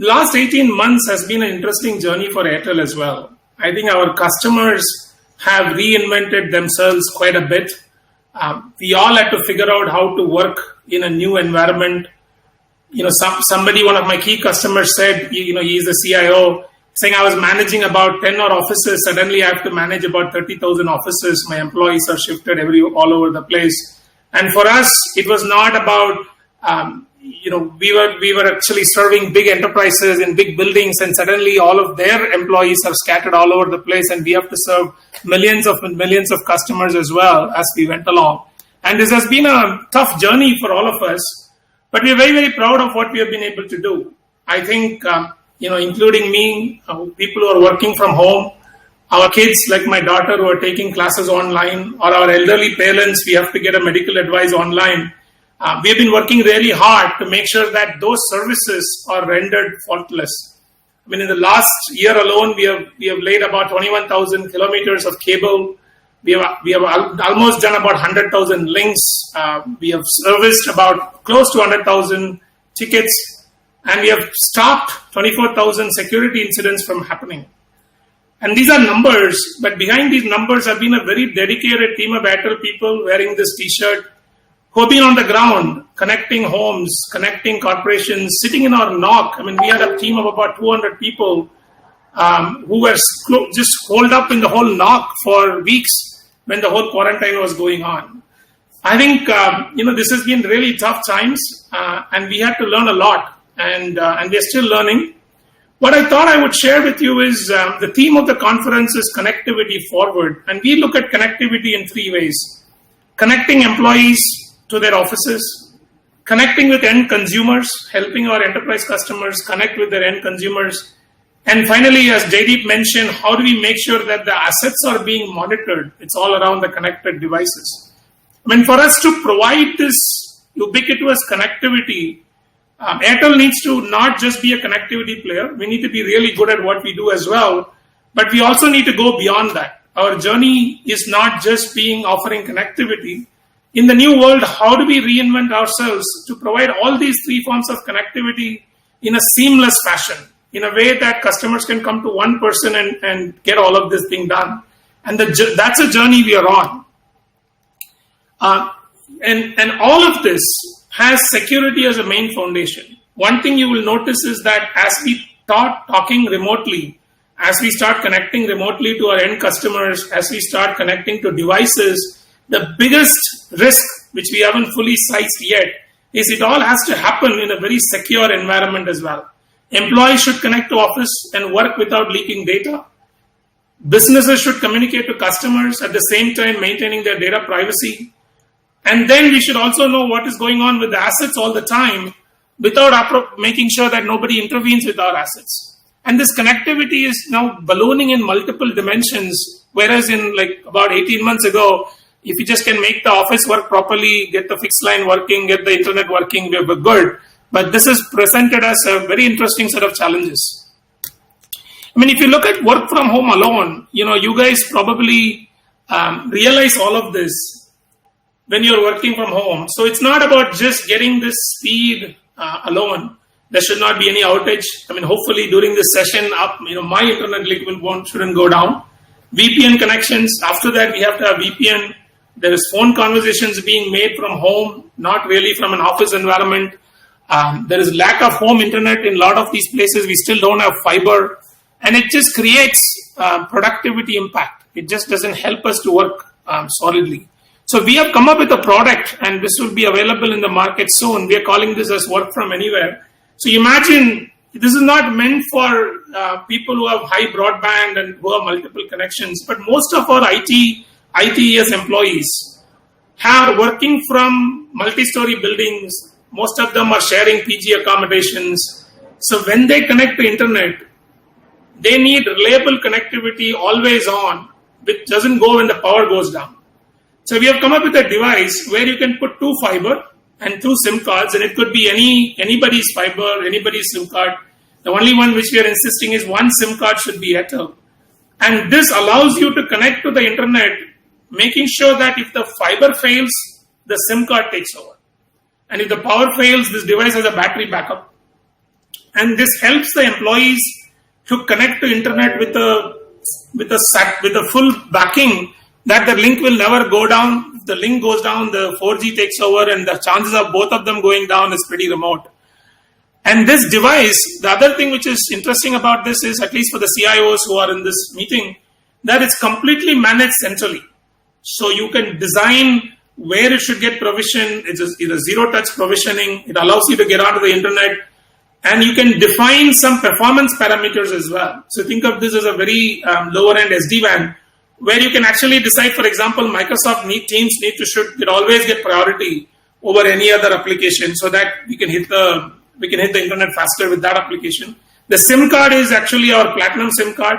last 18 months has been an interesting journey for Airtel as well. I think our customers have reinvented themselves quite a bit. We all had to figure out how to work in a new environment. One of my key customers said, he's the CIO, saying I was managing about 10 odd offices. Suddenly I have to manage about 30,000 offices. My employees are shifted all over the place. And for us, it was not about, we were actually serving big enterprises in big buildings, and suddenly all of their employees are scattered all over the place, and we have to serve millions of customers as well as we went along. And this has been a tough journey for all of us, but we're very, very proud of what we have been able to do. I think, including me, people who are working from home, our kids, like my daughter, who are taking classes online, or our elderly parents, we have to get a medical advice online. We have been working really hard to make sure that those services are rendered faultless. I mean, in the last year alone, we have laid about 21,000 kilometers of cable. We have almost done about 100,000 links. We have serviced about close to 100,000 tickets, and we have stopped 24,000 security incidents from happening. And these are numbers, but behind these numbers have been a very dedicated team of Airtel people wearing this T-shirt, who have been on the ground, connecting homes, connecting corporations, sitting in our NOC. I mean, we had a team of about 200 people who were just holed up in the whole NOC for weeks when the whole quarantine was going on. I think, this has been really tough times, and we had to learn a lot, and we're still learning. What I thought I would share with you is the theme of the conference is connectivity forward, and we look at connectivity in three ways. Connecting employees to their offices, connecting with end consumers, helping our enterprise customers connect with their end consumers, and finally, as Jaideep mentioned, how do we make sure that the assets are being monitored? It's all around the connected devices. I mean, for us to provide this ubiquitous connectivity, Airtel needs to not just be a connectivity player. We need to be really good at what we do as well, but we also need to go beyond that. Our journey is not just offering connectivity. In the new world, how do we reinvent ourselves to provide all these three forms of connectivity in a seamless fashion, in a way that customers can come to one person and get all of this thing done? And that's a journey we are on. And all of this has security as a main foundation. One thing you will notice is that as we start talking remotely, as we start connecting remotely to our end customers, as we start connecting to devices, the biggest risk, which we haven't fully sized yet, is it all has to happen in a very secure environment as well. Employees should connect to office and work without leaking data. Businesses should communicate to customers at the same time maintaining their data privacy. And then we should also know what is going on with the assets all the time without making sure that nobody intervenes with our assets. And this connectivity is now ballooning in multiple dimensions, whereas in about 18 months ago, if you just can make the office work properly, get the fixed line working, get the internet working, we're good. But this is presented as a very interesting set of challenges. I mean, if you look at work from home alone, you guys probably realize all of this when you're working from home. So it's not about just getting this speed alone. There should not be any outage. I mean, hopefully during this session, my internet link shouldn't go down. VPN connections. After that, we have to have VPN. There is phone conversations being made from home, not really from an office environment. There is lack of home internet in a lot of these places. We still don't have fiber. And it just creates productivity impact. It just doesn't help us to work solidly. So we have come up with a product, and this will be available in the market soon. We are calling this as work from anywhere. So imagine, this is not meant for people who have high broadband and who have multiple connections, but most of our ITES employees are working from multi-story buildings. Most of them are sharing PG accommodations. So when they connect to internet, they need reliable connectivity always on, which doesn't go when the power goes down. So we have come up with a device where you can put 2 fiber and 2 SIM cards, and it could be anybody's fiber, anybody's SIM card. The only one which we are insisting is one SIM card should be Airtel. And this allows you to connect to the internet, making sure that if the fiber fails, the SIM card takes over. And if the power fails, this device has a battery backup. and this helps the employees to connect to internet with a full backing that the link will never go down. If the link goes down, the 4G takes over, and the chances of both of them going down is pretty remote. And this device, the other thing which is interesting about this is, at least for the CIOs who are in this meeting, that it's completely managed centrally. So you can design where it should get provisioned. It's a zero-touch provisioning. It allows you to get onto the internet. And you can define some performance parameters as well. So think of this as a very lower-end SD-WAN, where you can actually decide, for example, Microsoft Teams should always get priority over any other application, so that we can hit the internet faster with that application. The SIM card is actually our Platinum SIM card,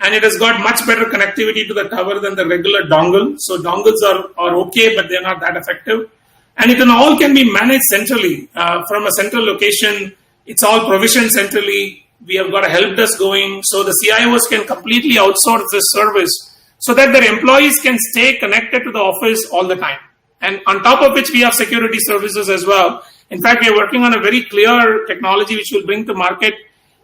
and it has got much better connectivity to the tower than the regular dongle. So dongles are okay, but they're not that effective. And it all can be managed centrally from a central location. It's all provisioned centrally. We have got a help desk going, so the CIOs can completely outsource this service so that their employees can stay connected to the office all the time. And on top of which, we have security services as well. In fact, we are working on a very clear technology which will bring to market,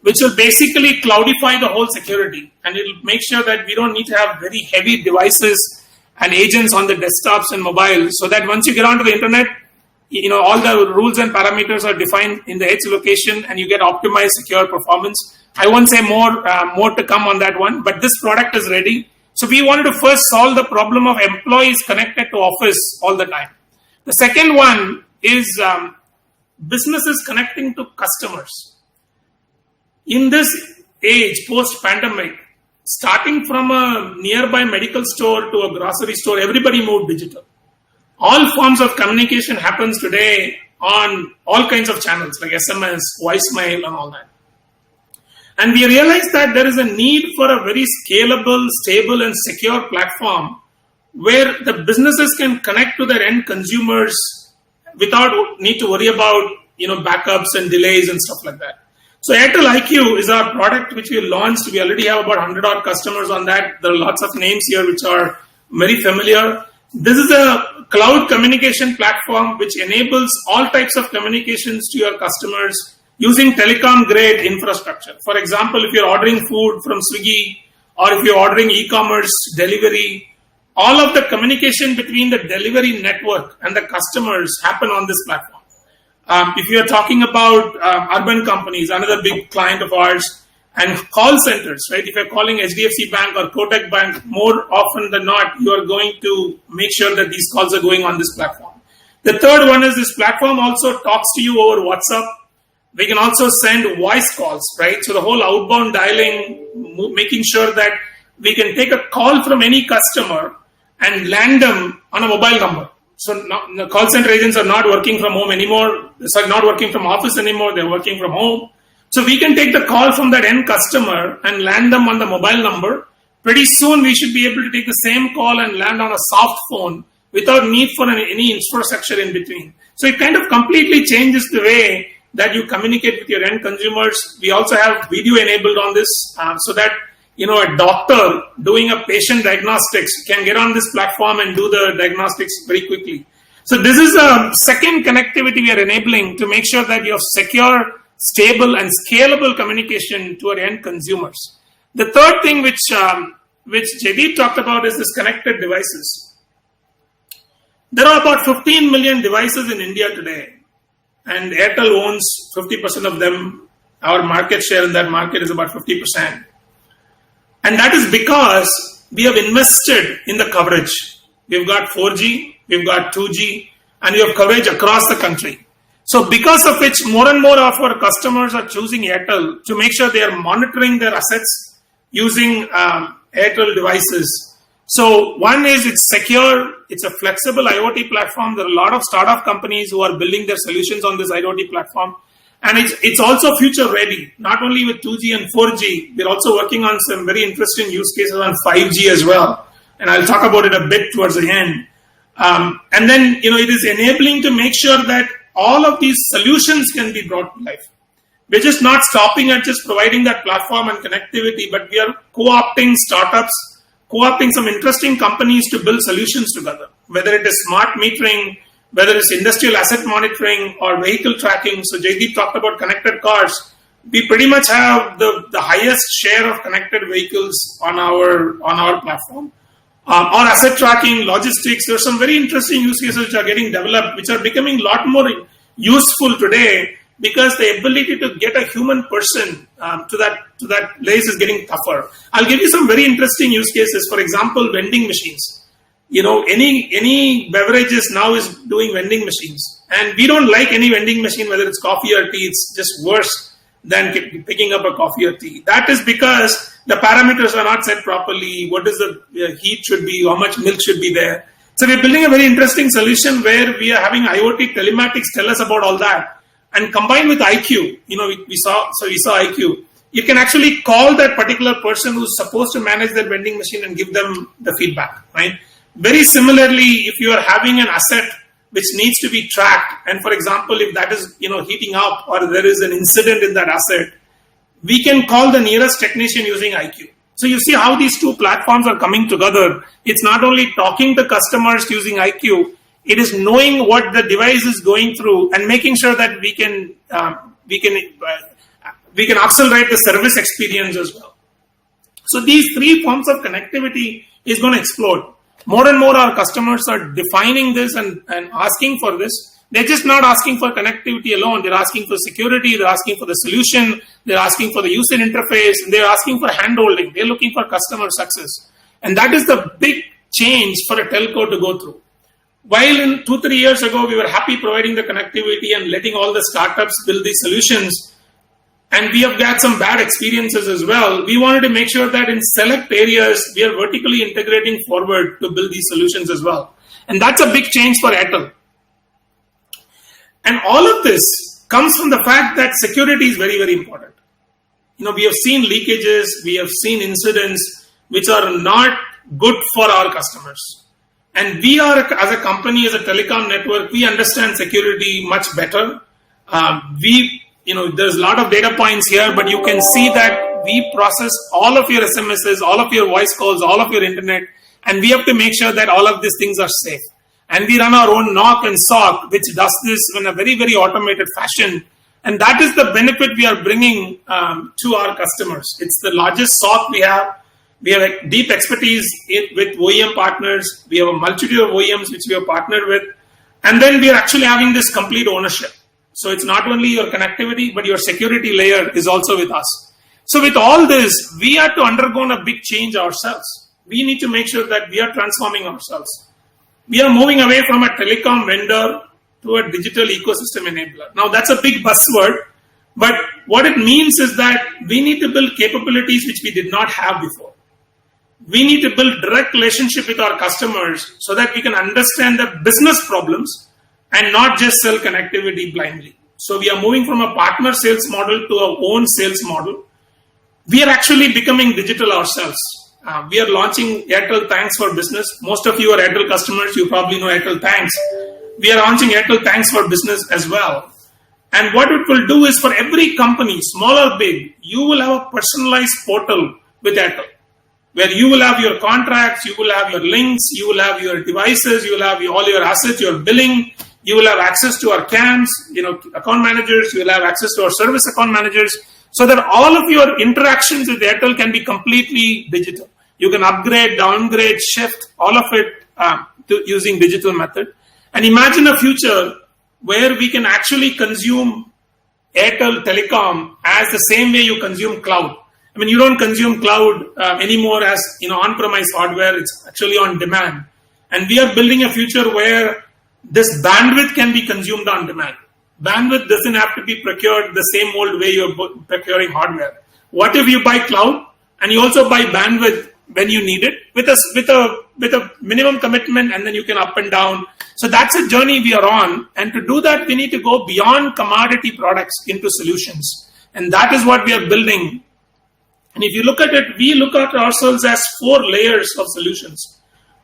which will basically cloudify the whole security. And it will make sure that we don't need to have very heavy devices and agents on the desktops and mobiles, so that once you get onto the internet, all the rules and parameters are defined in the edge location, and you get optimized secure performance. I won't say more to come on that one, but this product is ready. So we wanted to first solve the problem of employees connected to office all the time. The second one is businesses connecting to customers. In this age, post-pandemic, starting from a nearby medical store to a grocery store, everybody moved digital. All forms of communication happens today on all kinds of channels like SMS, voicemail, and all that. And we realized that there is a need for a very scalable, stable, and secure platform where the businesses can connect to their end consumers without need to worry about backups and delays and stuff like that. So Airtel IQ is our product which we launched. We already have about 100 odd customers on that. There are lots of names here which are very familiar. This is a cloud communication platform which enables all types of communications to your customers using telecom grade infrastructure. For example, if you're ordering food from Swiggy, or if you're ordering e-commerce delivery, all of the communication between the delivery network and the customers happen on this platform. If you're talking about urban companies, another big client of ours, and call centers, right? If you're calling HDFC Bank or Kotak Bank, more often than not, you are going to make sure that these calls are going on this platform. The third one is this platform also talks to you over WhatsApp. We can also send voice calls, right? So the whole outbound dialing, making sure that we can take a call from any customer and land them on a mobile number. So the call center agents are not working from home anymore. They're not working from office anymore. They're working from home. So we can take the call from that end customer and land them on the mobile number. Pretty soon we should be able to take the same call and land on a soft phone without need for any infrastructure in between. So it kind of completely changes the way that you communicate with your end consumers. We also have video enabled on this so that a doctor doing a patient diagnostics can get on this platform and do the diagnostics very quickly. So this is a second connectivity we are enabling to make sure that you have secure, stable, and scalable communication to our end consumers. The third thing which Jaideep talked about is this connected devices. There are about 15 million devices in India today, and Airtel owns 50% of them. Our market share in that market is about 50%. And that is because we have invested in the coverage. We've got 4G, we've got 2G, and we have coverage across the country. So because of which more and more of our customers are choosing Airtel to make sure they are monitoring their assets using Airtel devices. So one is it's secure, it's a flexible IoT platform. There are a lot of startup companies who are building their solutions on this IoT platform. And it's also future ready, not only with 2G and 4G, we're also working on some very interesting use cases on 5G as well. And I'll talk about it a bit towards the end. And then, it is enabling to make sure that all of these solutions can be brought to life. We're just not stopping at just providing that platform and connectivity, but we are co-opting startups, co-opting some interesting companies to build solutions together, whether it is smart metering, whether it's industrial asset monitoring or vehicle tracking. So Jaideep talked about connected cars. we pretty much have the highest share of connected vehicles on our platform. Or asset tracking, logistics, there are some very interesting use cases which are getting developed, which are becoming a lot more useful today because the ability to get a human person to that place is getting tougher. I'll give you some very interesting use cases. For example, vending machines. Any beverages now is doing vending machines. And we don't like any vending machine, whether it's coffee or tea. It's just worse than picking up a coffee or tea. That is because the parameters are not set properly. What is the heat should be? How much milk should be there? So we're building a very interesting solution where we are having IoT telematics tell us about all that. And combined with IQ, we saw IQ. You can actually call that particular person who's supposed to manage that vending machine and give them the feedback, right? Very similarly, if you are having an asset which needs to be tracked, and for example, if that is heating up or there is an incident in that asset, we can call the nearest technician using IQ. So you see how these two platforms are coming together. It's not only talking to customers using IQ, it is knowing what the device is going through and making sure that we can accelerate the service experience as well. So these three forms of connectivity is going to explode. More and more our customers are defining this and asking for this. They're just not asking for connectivity alone. They're asking for security. They're asking for the solution. They're asking for the user interface. They're asking for handholding. They're looking for customer success. And that is the big change for a telco to go through. While in 2-3 years ago, we were happy providing the connectivity and letting all the startups build these solutions, and we have got some bad experiences as well. We wanted to make sure that in select areas, we are vertically integrating forward to build these solutions as well. And that's a big change for Airtel. And all of this comes from the fact that security is very, very important. We have seen leakages, we have seen incidents which are not good for our customers. And we are, as a company, as a telecom network, we understand security much better. There's a lot of data points here, but you can see that we process all of your SMSs, all of your voice calls, all of your internet, and we have to make sure that all of these things are safe. And we run our own NOC and SOC, which does this in a very, very automated fashion. And that is the benefit we are bringing to our customers. It's the largest SOC we have. We have a deep expertise with OEM partners. We have a multitude of OEMs which we have partnered with. And then we are actually having this complete ownership. So it's not only your connectivity, but your security layer is also with us. So with all this, we have to undergo a big change ourselves. We need to make sure that we are transforming ourselves. We are moving away from a telecom vendor to a digital ecosystem enabler. Now that's a big buzzword, but what it means is that we need to build capabilities which we did not have before. We need to build direct relationship with our customers so that we can understand the business problems and not just sell connectivity blindly. So we are moving from a partner sales model to our own sales model. We are actually becoming digital ourselves. We are launching Airtel Thanks for Business. Most of you are Airtel customers. You probably know Airtel Thanks. We are launching Airtel Thanks for Business as well. And what it will do is for every company, small or big, you will have a personalized portal with Airtel, where you will have your contracts, you will have your links, you will have your devices, you will have all your assets, your billing, you will have access to our CAMs, account managers, you will have access to our service account managers, so that all of your interactions with Airtel can be completely digital. You can upgrade, downgrade, shift, all of it using digital method. And imagine a future where we can actually consume Airtel Telecom as the same way you consume cloud. I mean, you don't consume cloud anymore as on-premise hardware. It's actually on demand. And we are building a future where this bandwidth can be consumed on demand. Bandwidth doesn't have to be procured the same old way you're procuring hardware. What if you buy cloud and you also buy bandwidth when you need it with a minimum commitment, and then you can up and down. So that's a journey we are on. And to do that, we need to go beyond commodity products into solutions. And that is what we are building. And if you look at it, we look at ourselves as 4 layers of solutions.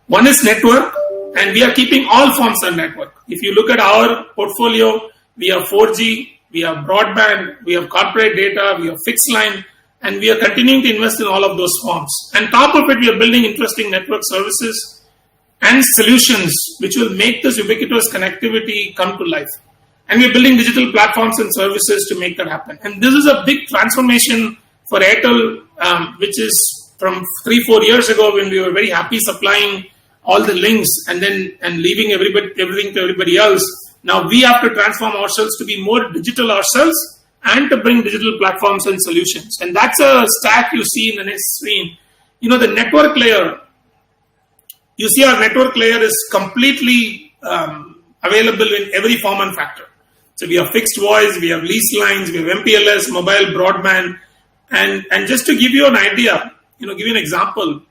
One is network, and we are keeping all forms of network. If you look at our portfolio, we have 4G, we have broadband, we have corporate data, we have fixed line, and we are continuing to invest in all of those forms. And top of it, we are building interesting network services and solutions which will make this ubiquitous connectivity come to life. And we're building digital platforms and services to make that happen. And this is a big transformation for Airtel, which is from 3-4 years ago when we were very happy supplying all the links and leaving everything to everybody else. Now we have to transform ourselves to be more digital ourselves and to bring digital platforms and solutions. And that's a stack you see in the next screen. The network layer, you see our network layer is completely available in every form and factor. So we have fixed voice, we have lease lines, we have MPLS, mobile broadband. And just to give you an idea, give you an example,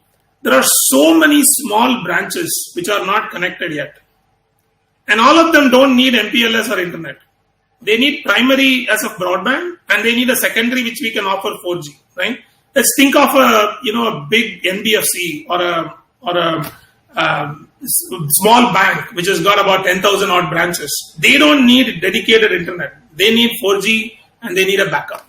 there are so many small branches which are not connected yet. And all of them don't need MPLS or internet. They need primary as a broadband and they need a secondary which we can offer 4G, right? Let's think of a big NBFC or a small bank which has got about 10,000 odd branches. They don't need dedicated internet. They need 4G and they need a backup.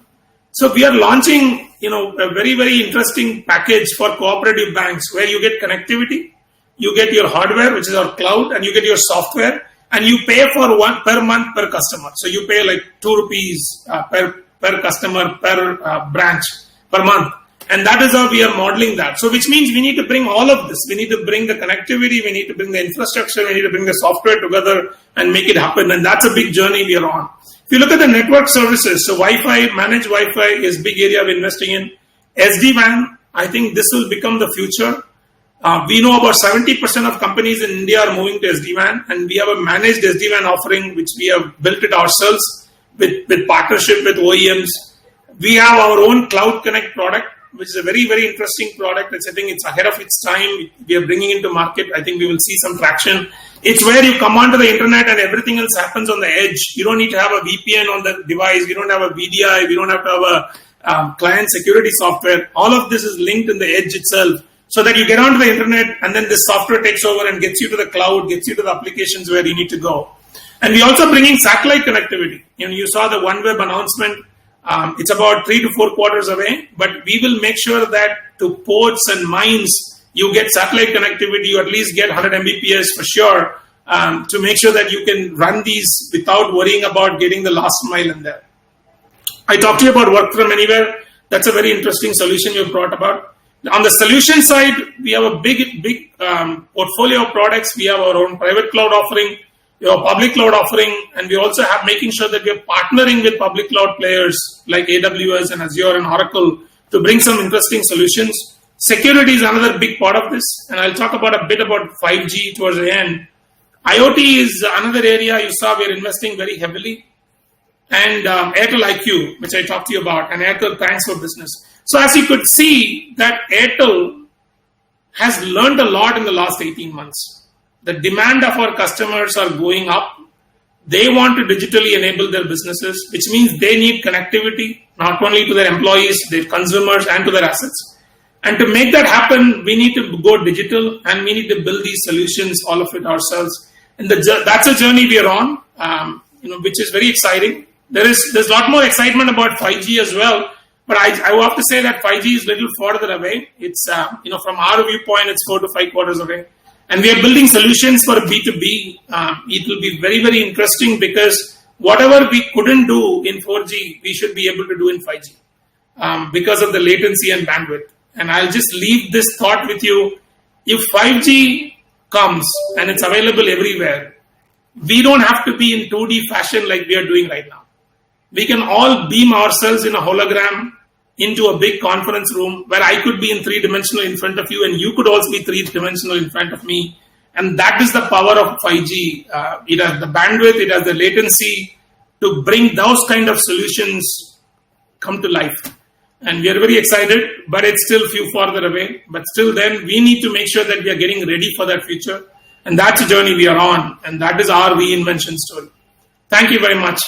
So we are launching, a very, very interesting package for cooperative banks where you get connectivity, you get your hardware, which is our cloud, and you get your software, and you pay for one per month per customer. So you pay like 2 rupees per customer per branch per month. And that is how we are modeling that. So which means we need to bring all of this. We need to bring the connectivity, we need to bring the infrastructure, we need to bring the software together and make it happen. And that's a big journey we are on. If you look at the network services, so Wi-Fi, managed Wi-Fi is a big area we're investing in. SD-WAN, I think this will become the future. We know about 70% of companies in India are moving to SD-WAN, and we have a managed SD-WAN offering which we have built it ourselves with partnership with OEMs. We have our own Cloud Connect product, which is a very, very interesting product. I think it's ahead of its time. We are bringing into market. I think we will see some traction. It's where you come onto the internet and everything else happens on the edge. You don't need to have a VPN on the device. We don't have a VDI. We don't have to have a client security software. All of this is linked in the edge itself so that you get onto the internet and then this software takes over and gets you to the cloud, gets you to the applications where you need to go. And we're also bringing satellite connectivity. You saw the OneWeb announcement. It's about 3 to 4 quarters away, but we will make sure that to ports and mines, you get satellite connectivity, you at least get 100 Mbps for sure, to make sure that you can run these without worrying about getting the last mile in there. I talked to you about work from anywhere. That's a very interesting solution you've brought about. On the solution side, we have a big portfolio of products. We have our own private cloud offering, we have a public cloud offering, and we also have making sure that we are partnering with public cloud players like AWS and Azure and Oracle to bring some interesting solutions. Security is another big part of this, and I'll talk about a bit about 5G towards the end. IoT is another area you saw we're investing very heavily. And Airtel IQ, which I talked to you about, and Airtel Thanks for Business. So as you could see, that Airtel has learned a lot in the last 18 months. The demand of our customers are going up. They want to digitally enable their businesses, which means they need connectivity, not only to their employees, their consumers, and to their assets. And to make that happen, we need to go digital and we need to build these solutions, all of it ourselves. And that's a journey we are on, which is very exciting. There's a lot more excitement about 5G as well, but I have to say that 5G is a little further away. It's, from our viewpoint, it's 4 to 5 quarters away. And we are building solutions for B2B. It will be very, very interesting because whatever we couldn't do in 4G, we should be able to do in 5G because of the latency and bandwidth. And I'll just leave this thought with you. If 5G comes and it's available everywhere, we don't have to be in 2D fashion like we are doing right now. We can all beam ourselves in a hologram into a big conference room where I could be in 3-dimensional in front of you and you could also be 3-dimensional in front of me. And that is the power of 5G. It has the bandwidth, it has the latency to bring those kind of solutions come to life. And we are very excited, but it's still a few farther away. But still then, we need to make sure that we are getting ready for that future. And that's a journey we are on. And that is our reinvention story. Thank you very much.